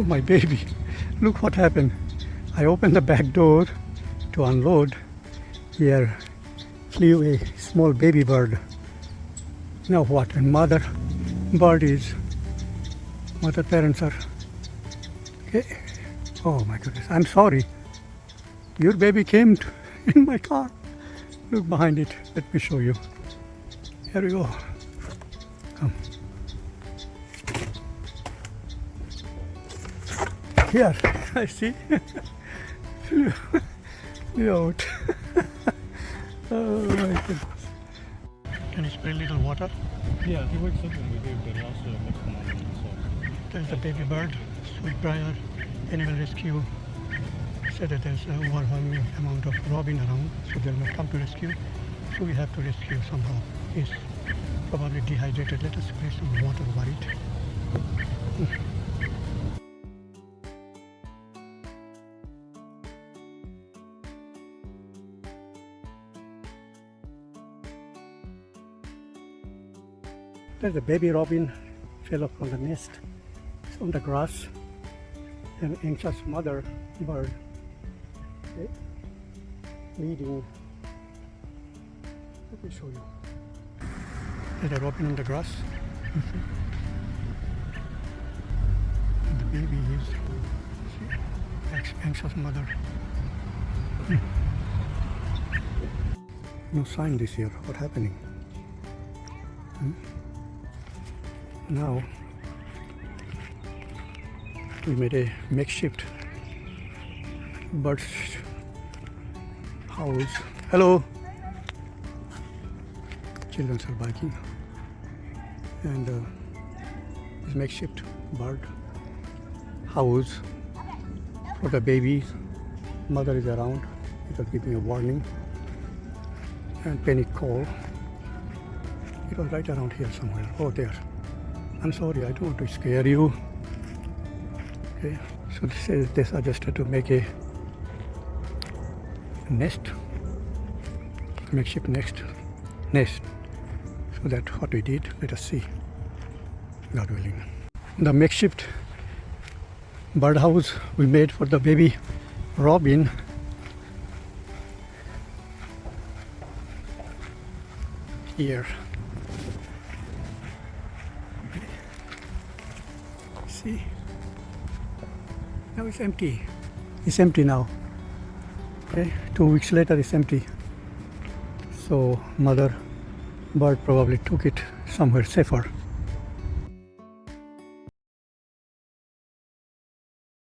Oh, my baby. Look what happened. I opened the back door to unload. Here flew a small baby bird. Now what? And mother bird is, mother parents are, okay. Oh my goodness, I'm sorry. Your baby came in my car. Look behind it. Let me show you. Here we go. Come. Here, I see. Flew out. Oh my goodness. Can you spray a little water? Yeah, he wakes up when we do the last next morning. So. There's the baby bird, Sweetbriar Animal Rescue. Said that there's an overwhelming amount of robin around, so they'll not come to rescue. So we have to rescue somehow. He's probably dehydrated. Let us spray some water over it. There's a baby robin fell off from the nest. It's on the grass. An anxious mother bird, okay, leading. Let me show you. There's a robin on the grass. And the baby is, see, anxious mother. No sign this year. What's happening? Now we made a makeshift bird house. Hello. Children are barking, and this makeshift bird house for the babies. Mother is around. It was giving a warning and panic call. It was right around here somewhere. Oh, there. I'm sorry, I don't want to scare you. Okay, so they suggested to make a nest, makeshift nest. So that's what we did. Let us see, God willing. The makeshift birdhouse we made for the baby robin. Here. See? Now it's empty. It's empty now. Okay, 2 weeks later it's empty. So mother bird probably took it somewhere safer.